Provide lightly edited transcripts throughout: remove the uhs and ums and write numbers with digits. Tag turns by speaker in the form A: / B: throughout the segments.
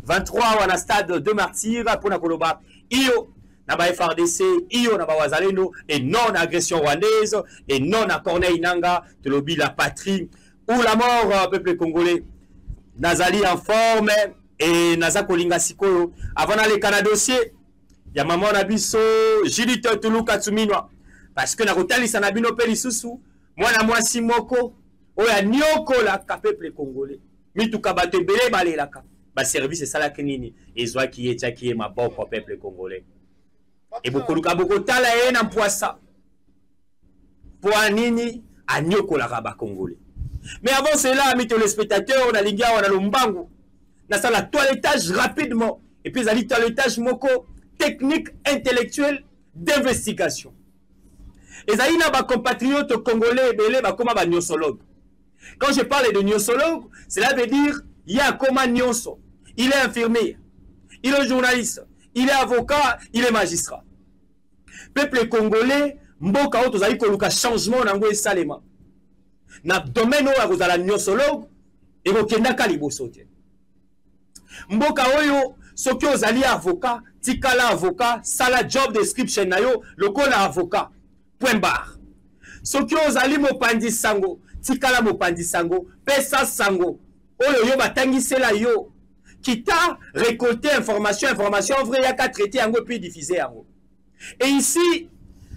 A: 23 wana stade de martyr pour na koloba iyo na ba FRDC iyo na ba wazalendo et non agression rwandaise et non à Corneille Nanga de lobby la patrie ou la mort peuple congolais nazali en forme et naza kolinga sikoyo avant d'aller kana dossier ya maman na biso Judith Tuluka Tsuminwa parce que na kotalisa na bino pe lisusu mwana mwasi moko oya nyoko la ka peuple congolais mituka bato ebele balelaka ba service esalaki nini ezwaki etiaki maboko peuple congolais et bokoluka bokotala ye na mpwasa po nini anyoko la ba congolais. Mais avant cela, amis téléspectateurs, on a lingi on a lombango na sala toilettage rapidement et puis ali toilettage moko technique intellectuelle d'investigation. Et zaina ba compatriotes congolais belé ba koma ba nyosologue. Quand je parle de nyosologue, cela veut dire il y a comme nyoso. Il est infirmier, il est journaliste, il est avocat, il est magistrat. Peuple congolais, mboka oto zali koluka changement nango esalema. Na domaine oyo akozala nyosologue ekokendaka liboso te. Mboka oyo soki ozali avocat tikala avocat sala job description na yo lokola avocat point barre. Soki ozali mopandi sango tikala mopandi sango pesa sango oyo yo batangisela yo kita récolter information vrai yaka traiter yango puis diffuser yango. Et ici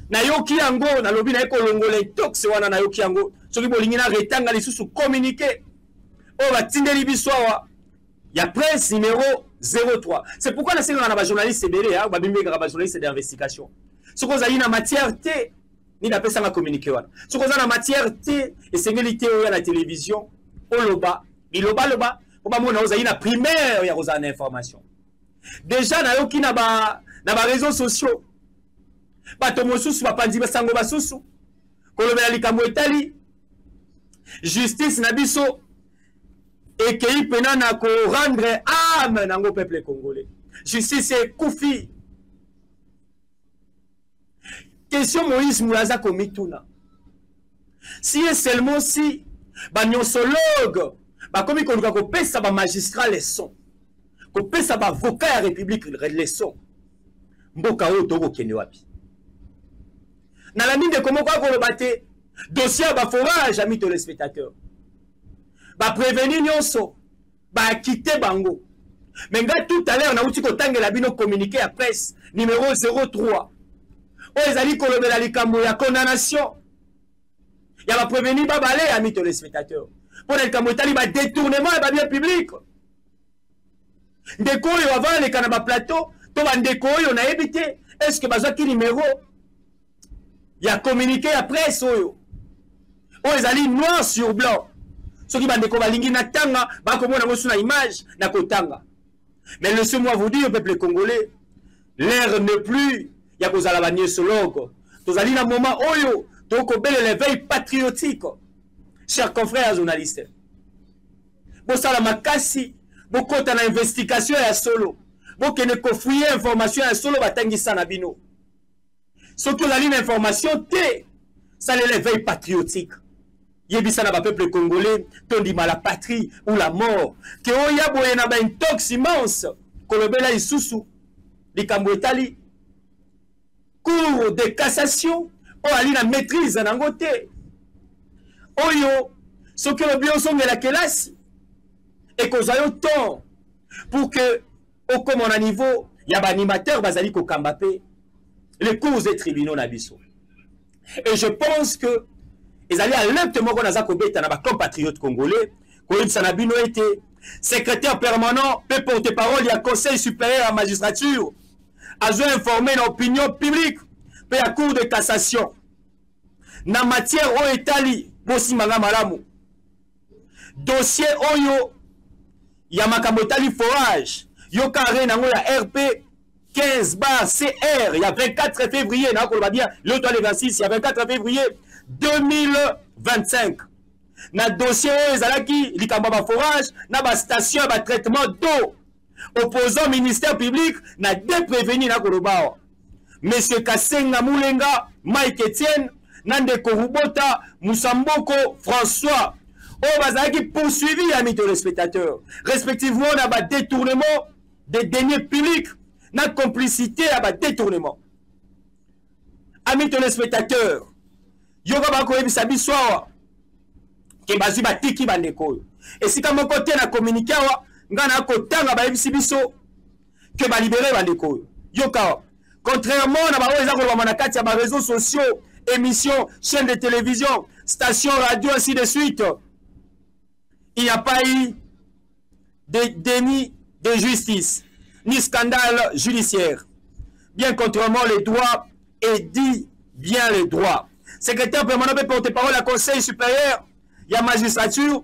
A: na yoki yango na lobi na ekolongola tox wana na yoki yango soki bolingi na retanga lisusu communiquer o batindeli biswawa ya presse numéro 03. C'est pourquoi na senga na ba journaliste ebele ba bimbeka ba journaliste d'investigation. Soko za ina matière T ni na pesa nga communiquer wana. Soko za na matière T et sengeli T ya la télévision oloba loba ko ba mona oza ina primaire ya koza na information. Déjà na yoki na ba réseaux sociaux bato mosusu bapandi basango basusu kolobela likambo etali justice na biso ekei pena na ko rendre âme nango peuple congolais. Justice ekufi. Question Moïse Moulaza komituna. Si et seulement si ba nyosologue ba komi koluka ko pesa ba magistrat leçon. Ko pesa ba avocat ya république leçon. Mboka oyo toko kende wapi? Na la mine de comment quoi kolobate dossier ba forage amis téléspectateurs. Ba prévenir nyonso ba quitter bango. Mais nga tout à l'heure na uti ko tangela bino communiqué à presse numéro 03. O ezali kolobela likambo ya condamnation. Ya ba prévenir ba balé amis téléspectateurs. Pour le likambo etali ba détournement ba bien public. Ndeko yo avant les kanaba plateau, to ba ndeko yo na ebité, est-ce que bazwa ki numéro il y a communiqué à presse oyo. O ezali noir sur blanc. Ce qui bande ko balingi na tanga ba ko mona ngosu na image na kotanga. Mais laissez-moi vous dire peuple congolais, l'air n'est plus ya kozala ba nyosologue. Tozali na moment oyo to ko belle l'éveil patriotique. Chers confrères journalistes. Bo sala makasi, bo kota na investigation ya solo. Bo kene ko fouiller information ya solo batangisa na bino. Ce que la ligne d'information T, ça l'éveil patriotique. Yebisa na ba peuple congolais, tondi la patrie ou la mort. Que oya boye na ba une tox immense. Kolobela isusu, likambo etali. Cour de cassation, o ali na maîtrise nango te. Oyo, ce que le bionson de la kelasi, et qu'on a eu temps pour que, au comme on a niveau, il y a un animateur bazali ko kambapé. Les cours des tribunaux n'abisso. Et je pense que ils allaient à l'emptement qu'on a zakobé dans nos compatriotes congolais, qu'on Sanabino était secrétaire permanent, peut porter parole, il y a conseil supérieur à la magistrature, a informé l'opinion publique, peut à cour de cassation. Na matière au Italie, bossi manga malamu. Dossier oyo, ya makambotali forage, yo carré nango ya RP 15 bar CR, il y a 24 février, le 26, il y a 24 février 2025. Na dossier ezalaki likamba forage, na ba station ba traitement d'eau. Opposant ministère public na déprévenu na kolobao. Monsieur Kasenga Moulenga, Mike Etienne, Nande Korubota, Moussamboko François. Oh, bazalaki poursuivi, amis téléspectateurs. Respectivement, on a détournement des deniers publics, na complicité à détournement. Amis téléspectateurs, yoga bako ebisa biso ke bazwi batiki bandeko. Et si comme côté na communiqué wa ngana kotanga ba ebisi biso que ba libérer bandeko. Yoka contrairement na ba weza ko ba na kati ya ba réseaux sociaux, émissions, chaînes de télévision, stations radio ainsi de suite. Il n'y a pas eu de déni de justice ni scandale judiciaire. Bien contrairement les droits et dit bien les droits. Secrétaire permanent peut porter parole à Conseil supérieur, il y a magistrature,